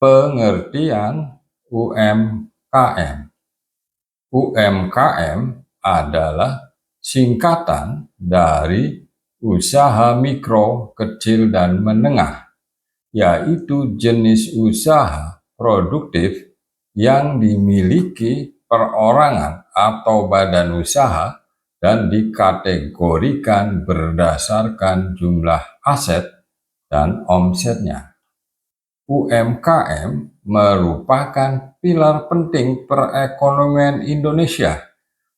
Pengertian UMKM. UMKM adalah singkatan dari usaha mikro, kecil, dan menengah, yaitu jenis usaha produktif yang dimiliki perorangan atau badan usaha dan dikategorikan berdasarkan jumlah aset dan omsetnya. UMKM merupakan pilar penting perekonomian Indonesia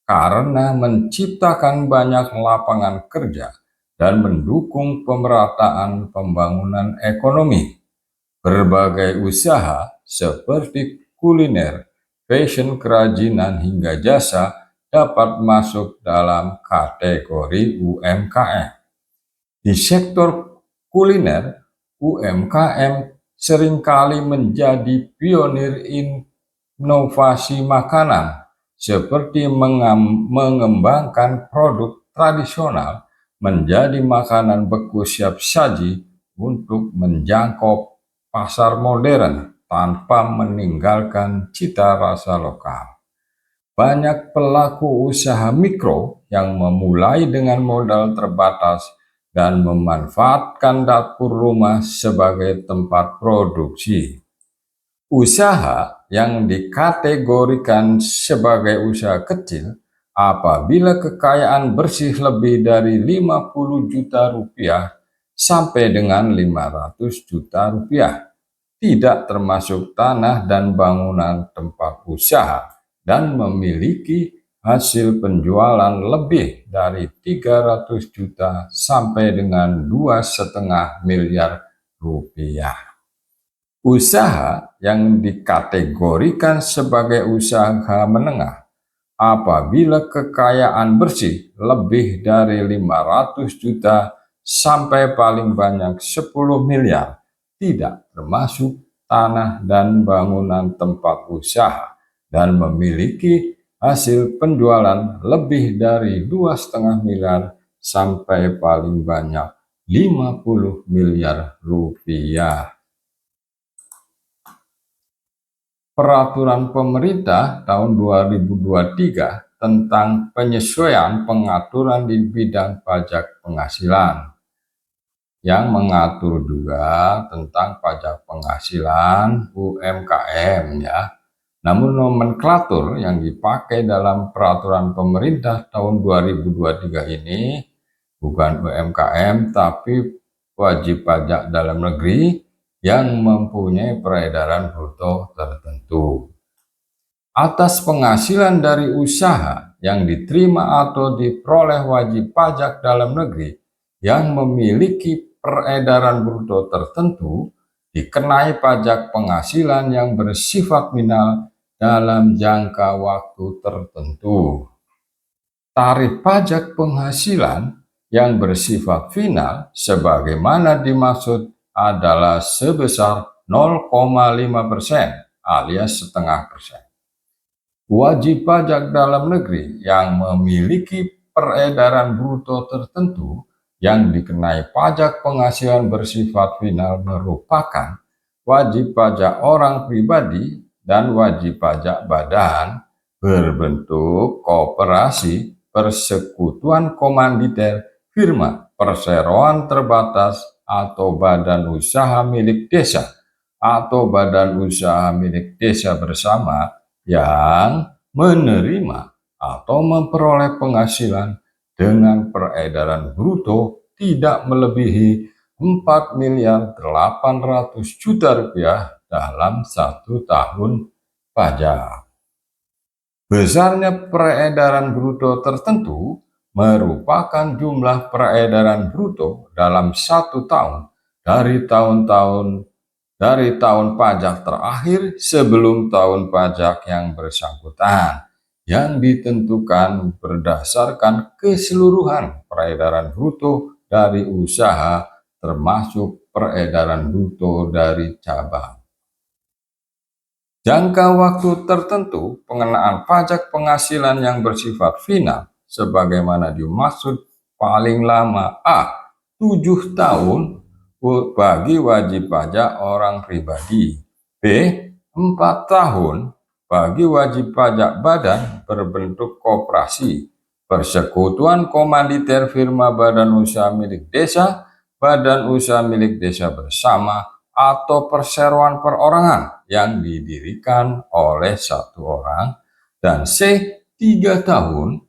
karena menciptakan banyak lapangan kerja dan mendukung pemerataan pembangunan ekonomi. Berbagai usaha seperti kuliner, fashion, kerajinan, hingga jasa dapat masuk dalam kategori UMKM. Di sektor kuliner, UMKM seringkali menjadi pionir inovasi makanan, seperti mengembangkan produk tradisional menjadi makanan beku siap saji untuk menjangkau pasar modern tanpa meninggalkan cita rasa lokal. Banyak pelaku usaha mikro yang memulai dengan modal terbatas dan memanfaatkan dapur rumah sebagai tempat produksi. Usaha yang dikategorikan sebagai usaha kecil apabila kekayaan bersih lebih dari 50 juta rupiah sampai dengan 500 juta rupiah, tidak termasuk tanah dan bangunan tempat usaha, dan memiliki hasil penjualan lebih dari 300 juta sampai dengan 2,5 miliar rupiah. Usaha yang dikategorikan sebagai usaha menengah apabila kekayaan bersih lebih dari 500 juta sampai paling banyak 10 miliar, tidak termasuk tanah dan bangunan tempat usaha, dan memiliki hasil penjualan lebih dari 2,5 miliar sampai paling banyak 50 miliar rupiah. Peraturan pemerintah tahun 2023 tentang penyesuaian pengaturan di bidang pajak penghasilan, yang mengatur juga tentang pajak penghasilan UMKM ya. Namun nomenklatur yang dipakai dalam peraturan pemerintah tahun 2023 ini bukan UMKM tapi wajib pajak dalam negeri yang mempunyai peredaran bruto tertentu. Atas penghasilan dari usaha yang diterima atau diperoleh wajib pajak dalam negeri yang memiliki peredaran bruto tertentu, dikenai pajak penghasilan yang bersifat final dalam jangka waktu tertentu. Tarif pajak penghasilan yang bersifat final sebagaimana dimaksud adalah sebesar 0,5% alias setengah persen. Wajib pajak dalam negeri yang memiliki peredaran bruto tertentu yang dikenai pajak penghasilan bersifat final merupakan wajib pajak orang pribadi dan wajib pajak badan berbentuk koperasi, persekutuan komanditer, firma, perseroan terbatas, atau badan usaha milik desa atau badan usaha milik desa bersama yang menerima atau memperoleh penghasilan dengan peredaran bruto tidak melebihi 4.800.000.000 rupiah dalam 1 tahun pajak. Besarnya peredaran bruto tertentu merupakan jumlah peredaran bruto dalam 1 tahun dari tahun pajak terakhir sebelum tahun pajak yang bersangkutan, yang ditentukan berdasarkan keseluruhan peredaran bruto dari usaha termasuk peredaran bruto dari cabang. Jangka waktu tertentu pengenaan pajak penghasilan yang bersifat final sebagaimana dimaksud paling lama A. 7 tahun bagi wajib pajak orang pribadi, B. 4 tahun bagi wajib pajak badan berbentuk koperasi, persekutuan komanditer, firma, badan usaha milik desa, badan usaha milik desa bersama, atau perseroan perorangan yang didirikan oleh satu orang. Dan C, 3 tahun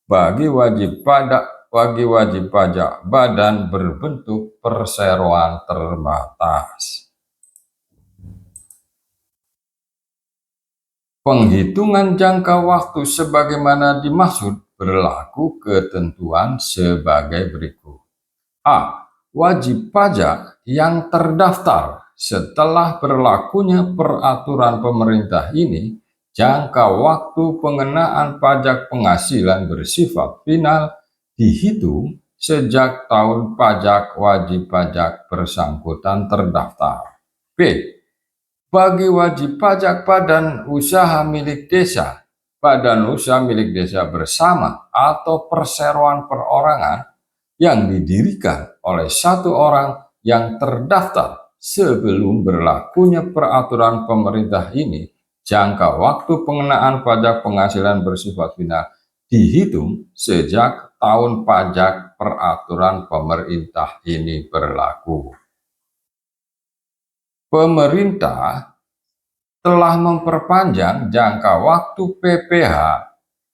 bagi wajib pajak badan berbentuk perseroan terbatas. Penghitungan jangka waktu sebagaimana dimaksud berlaku ketentuan sebagai berikut. A. Wajib pajak yang terdaftar setelah berlakunya peraturan pemerintah ini, jangka waktu pengenaan pajak penghasilan bersifat final dihitung sejak tahun pajak wajib pajak bersangkutan terdaftar. B. Bagi wajib pajak badan usaha milik desa, badan usaha milik desa bersama, atau perseroan perorangan yang didirikan oleh satu orang yang terdaftar sebelum berlakunya peraturan pemerintah ini, jangka waktu pengenaan pajak penghasilan bersifat final dihitung sejak tahun pajak peraturan pemerintah ini berlaku. Pemerintah telah memperpanjang jangka waktu PPh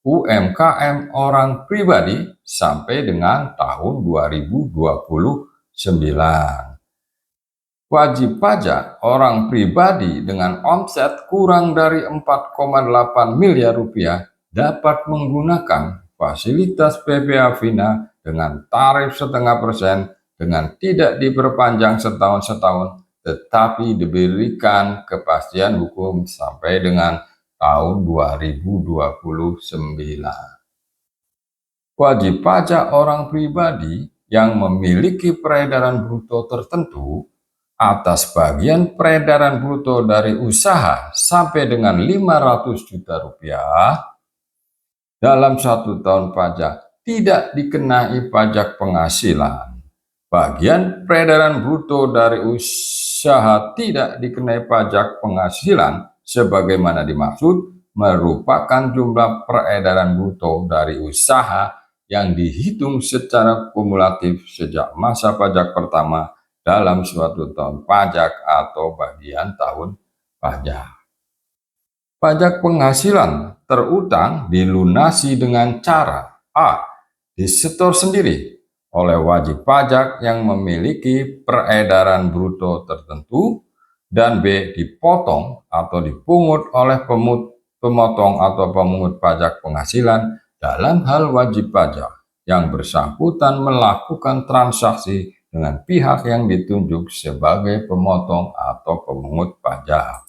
UMKM orang pribadi sampai dengan tahun 2029. Wajib pajak orang pribadi dengan omset kurang dari 4,8 miliar rupiah dapat menggunakan fasilitas PPh Vina dengan tarif 0,5% dengan tidak diperpanjang setahun-setahun, tetapi diberikan kepastian hukum sampai dengan tahun 2029. Wajib pajak orang pribadi yang memiliki peredaran bruto tertentu atas bagian peredaran bruto dari usaha sampai dengan 500 juta rupiah dalam 1 tahun pajak tidak dikenai pajak penghasilan. Bagian peredaran bruto dari usaha tidak dikenai pajak penghasilan sebagaimana dimaksud merupakan jumlah peredaran bruto dari usaha yang dihitung secara kumulatif sejak masa pajak pertama dalam suatu tahun pajak atau bagian tahun pajak. Pajak penghasilan terutang dilunasi dengan cara A. Disetor sendiri oleh wajib pajak yang memiliki peredaran bruto tertentu, dan B. dipotong atau dipungut oleh pemotong atau pemungut pajak penghasilan dalam hal wajib pajak yang bersangkutan melakukan transaksi dengan pihak yang ditunjuk sebagai pemotong atau pemungut pajak.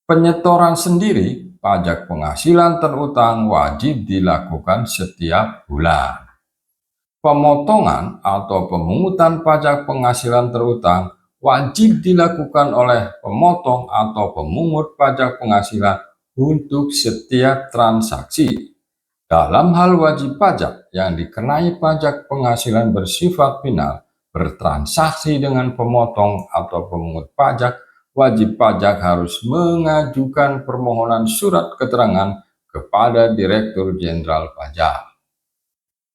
Penyetoran sendiri pajak penghasilan terutang wajib dilakukan setiap bulan. Pemotongan atau pemungutan pajak penghasilan terutang wajib dilakukan oleh pemotong atau pemungut pajak penghasilan untuk setiap transaksi. Dalam hal wajib pajak yang dikenai pajak penghasilan bersifat final bertransaksi dengan pemotong atau pemungut pajak, wajib pajak harus mengajukan permohonan surat keterangan kepada Direktur Jenderal Pajak.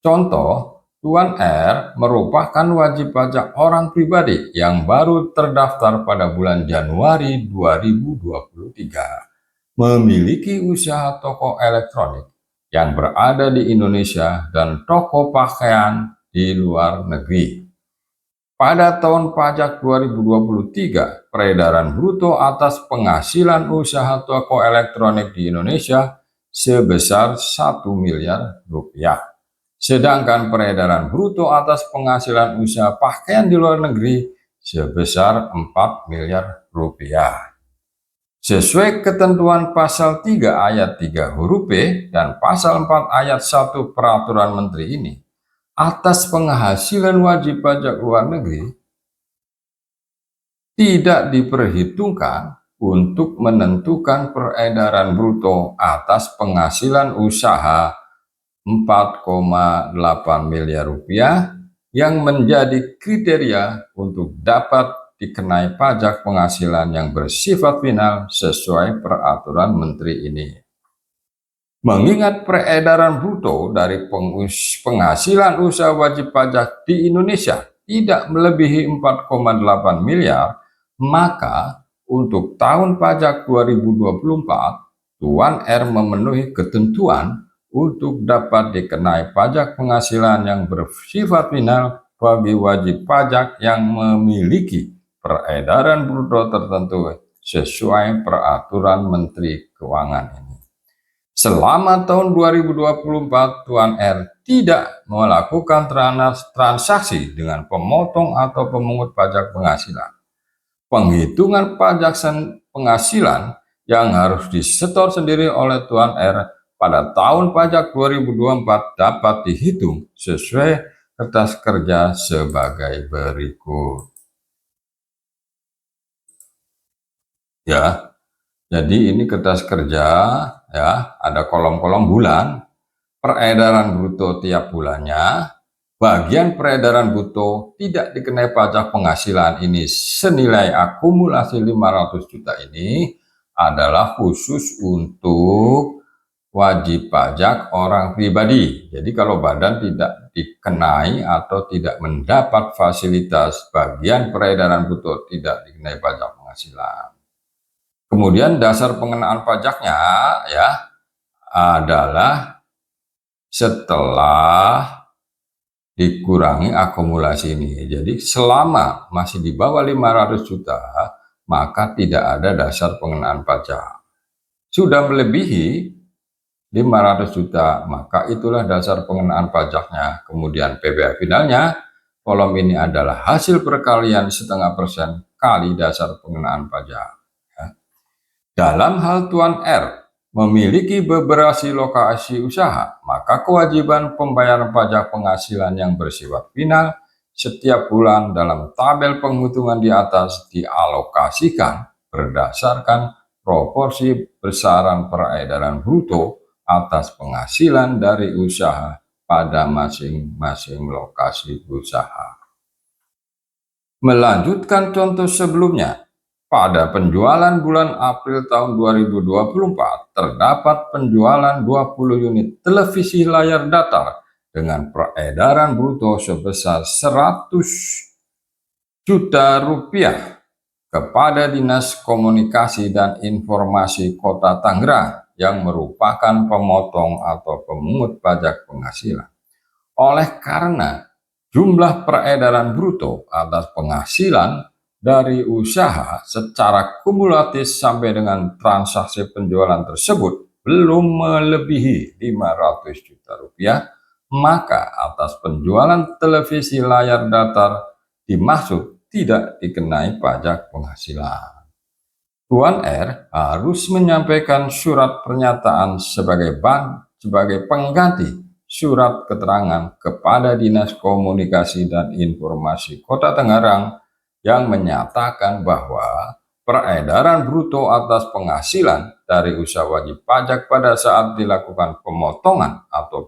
Contoh, Tuan R merupakan wajib pajak orang pribadi yang baru terdaftar pada bulan Januari 2023, memiliki usaha toko elektronik yang berada di Indonesia dan toko pakaian di luar negeri. Pada tahun pajak 2023, peredaran bruto atas penghasilan usaha toko elektronik di Indonesia sebesar 1 miliar rupiah. Sedangkan peredaran bruto atas penghasilan usaha pakaian di luar negeri sebesar 4 miliar rupiah. Sesuai ketentuan pasal 3 ayat 3 huruf B dan pasal 4 ayat 1 peraturan menteri ini, atas penghasilan wajib pajak luar negeri tidak diperhitungkan untuk menentukan peredaran bruto atas penghasilan usaha 4,8 miliar rupiah yang menjadi kriteria untuk dapat dikenai pajak penghasilan yang bersifat final sesuai peraturan Menteri ini. Mengingat peredaran bruto dari penghasilan usaha wajib pajak di Indonesia tidak melebihi 4,8 miliar, maka untuk tahun pajak 2024, Tuan R memenuhi ketentuan untuk dapat dikenai pajak penghasilan yang bersifat final bagi wajib pajak yang memiliki peredaran bruto tertentu sesuai peraturan Menteri Keuangan ini. Selama tahun 2024, Tuan R tidak melakukan transaksi dengan pemotong atau pemungut pajak penghasilan. Penghitungan pajak penghasilan yang harus disetor sendiri oleh Tuan R pada tahun pajak 2024 dapat dihitung sesuai kertas kerja sebagai berikut. Ya, jadi ini kertas kerja, ya, ada kolom-kolom bulan, peredaran bruto tiap bulannya, bagian peredaran bruto tidak dikenai pajak penghasilan ini senilai akumulasi 500 juta ini adalah khusus untuk wajib pajak orang pribadi. Jadi kalau badan tidak dikenai atau tidak mendapat fasilitas bagian peredaran bruto tidak dikenai pajak penghasilan. Kemudian dasar pengenaan pajaknya ya adalah setelah dikurangi akumulasi ini. Jadi selama masih di bawah 500 juta, maka tidak ada dasar pengenaan pajak. Sudah melebihi 500 juta, maka itulah dasar pengenaan pajaknya. Kemudian PPh finalnya, kolom ini adalah hasil perkalian 0,5% kali dasar pengenaan pajak. Dalam hal Tuan R memiliki beberapa lokasi usaha, maka kewajiban pembayaran pajak penghasilan yang bersifat final setiap bulan dalam tabel penghitungan di atas dialokasikan berdasarkan proporsi besaran peredaran bruto atas penghasilan dari usaha pada masing-masing lokasi usaha. Melanjutkan contoh sebelumnya, pada penjualan bulan April tahun 2024, terdapat penjualan 20 unit televisi layar datar dengan peredaran bruto sebesar 100 juta rupiah kepada Dinas Komunikasi dan Informasi Kota Tangerang yang merupakan pemotong atau pemungut pajak penghasilan. Oleh karena jumlah peredaran bruto atas penghasilan dari usaha secara kumulatif sampai dengan transaksi penjualan tersebut belum melebihi 500 juta rupiah, maka atas penjualan televisi layar datar dimaksud tidak dikenai pajak penghasilan. Tuan R harus menyampaikan surat pernyataan sebagai pengganti surat keterangan kepada Dinas Komunikasi dan Informasi Kota Tangerang yang menyatakan bahwa peredaran bruto atas penghasilan dari usaha wajib pajak pada saat dilakukan pemotongan atau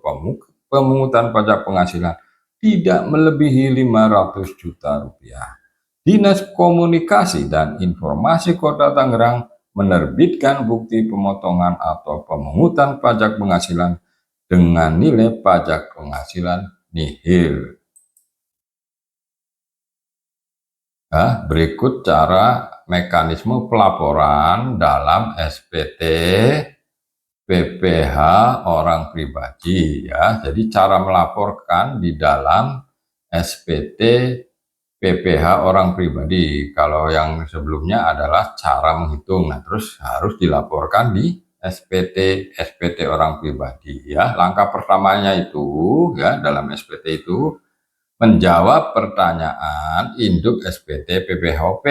pemungutan pajak penghasilan tidak melebihi 500 juta rupiah. Dinas Komunikasi dan Informasi Kota Tangerang menerbitkan bukti pemotongan atau pemungutan pajak penghasilan dengan nilai pajak penghasilan nihil. Nah, berikut cara mekanisme pelaporan dalam SPT PPh orang pribadi ya. Jadi cara melaporkan di dalam SPT PPh orang pribadi. Kalau yang sebelumnya adalah cara menghitung. Nah, terus harus dilaporkan di SPT orang pribadi ya. Langkah pertamanya itu ya dalam SPT itu menjawab pertanyaan induk SPT PPhP.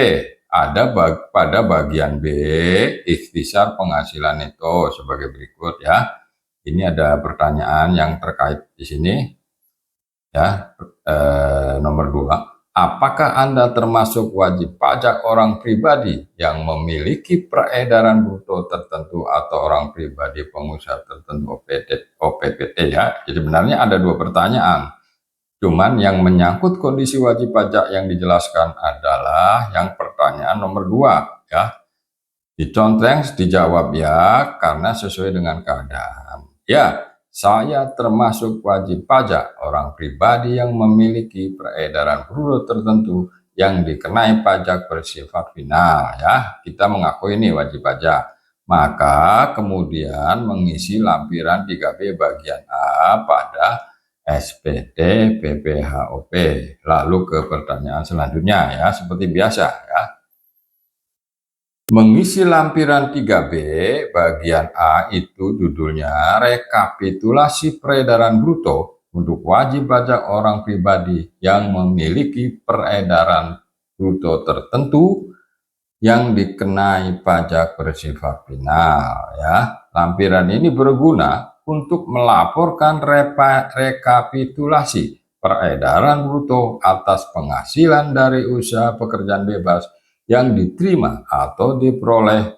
Ada pada bagian B, ikhtisar penghasilan neto sebagai berikut ya. Ini ada pertanyaan yang terkait di sini ya. Nomor 2, apakah Anda termasuk wajib pajak orang pribadi yang memiliki peredaran bruto tertentu atau orang pribadi pengusaha tertentu OPPT ya. Jadi sebenarnya ada dua pertanyaan. Cuman yang menyangkut kondisi wajib pajak yang dijelaskan adalah yang pertanyaan nomor 2 ya. Dicontreng dijawab ya karena sesuai dengan keadaan. Ya, saya termasuk wajib pajak orang pribadi yang memiliki peredaran bruto tertentu yang dikenai pajak bersifat final ya. Kita mengakui ini wajib pajak. Maka kemudian mengisi lampiran 3B bagian A pada SPT PPHOP. Lalu ke pertanyaan selanjutnya ya, seperti biasa ya. Mengisi lampiran 3B bagian A itu judulnya rekapitulasi peredaran bruto untuk wajib pajak orang pribadi yang memiliki peredaran bruto tertentu yang dikenai pajak bersifat final ya. Lampiran ini berguna untuk melaporkan rekapitulasi peredaran bruto atas penghasilan dari usaha pekerjaan bebas yang diterima atau diperoleh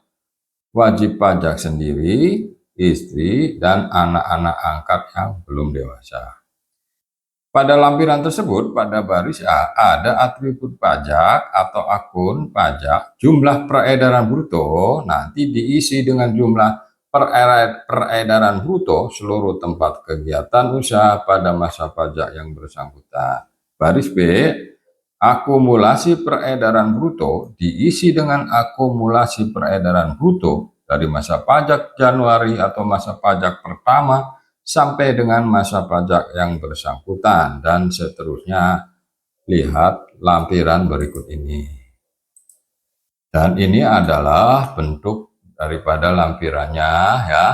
wajib pajak sendiri, istri, dan anak-anak angkat yang belum dewasa. Pada lampiran tersebut, pada baris A ada atribut pajak atau akun pajak, jumlah peredaran bruto nanti diisi dengan jumlah peredaran bruto seluruh tempat kegiatan usaha pada masa pajak yang bersangkutan. Baris B, akumulasi peredaran bruto diisi dengan akumulasi peredaran bruto dari masa pajak Januari atau masa pajak pertama sampai dengan masa pajak yang bersangkutan dan seterusnya. Lihat lampiran berikut ini. Dan ini adalah bentuk daripada lampirannya ya.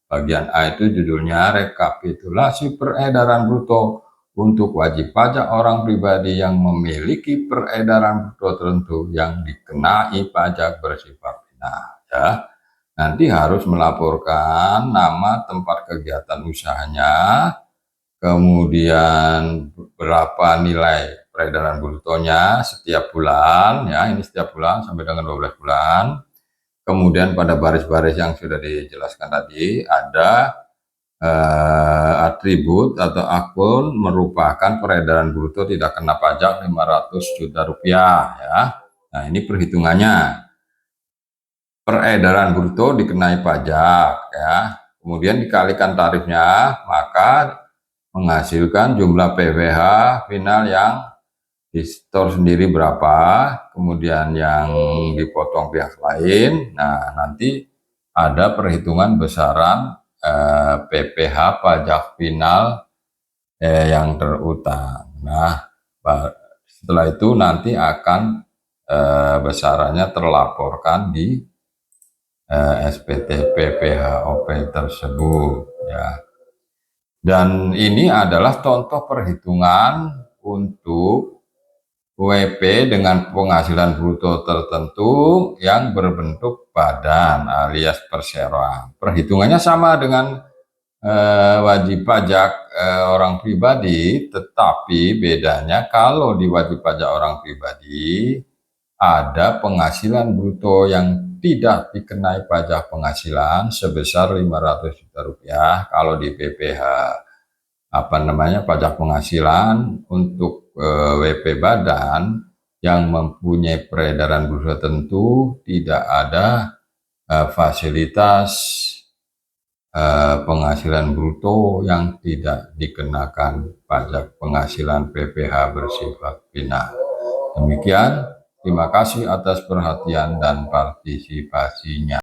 Bagian A itu judulnya rekapitulasi peredaran bruto untuk wajib pajak orang pribadi yang memiliki peredaran bruto tertentu yang dikenai pajak bersifat final ya. Nanti harus melaporkan nama tempat kegiatan usahanya, kemudian berapa nilai peredaran brutonya setiap bulan ya, ini setiap bulan sampai dengan 12 bulan. Kemudian pada baris-baris yang sudah dijelaskan tadi ada atribut atau akun merupakan peredaran bruto tidak kena pajak 500 juta rupiah ya. Nah, ini perhitungannya. Peredaran bruto dikenai pajak ya. Kemudian dikalikan tarifnya, maka menghasilkan jumlah PWH final yang di store sendiri berapa, kemudian yang dipotong pihak lain. Nah, nanti ada perhitungan besaran PPH pajak final yang terutang. Nah, setelah itu nanti akan besarannya terlaporkan di SPT PPHOP tersebut ya. Dan ini adalah contoh perhitungan untuk WP dengan penghasilan bruto tertentu yang berbentuk badan alias perseroan. Perhitungannya sama dengan wajib pajak orang pribadi, tetapi bedanya kalau di wajib pajak orang pribadi ada penghasilan bruto yang tidak dikenai pajak penghasilan sebesar 500 juta rupiah. Kalau di PPH pajak penghasilan untuk WP badan yang mempunyai peredaran bruto tertentu tidak ada fasilitas penghasilan bruto yang tidak dikenakan pajak penghasilan PPH bersifat final. Demikian, terima kasih atas perhatian dan partisipasinya.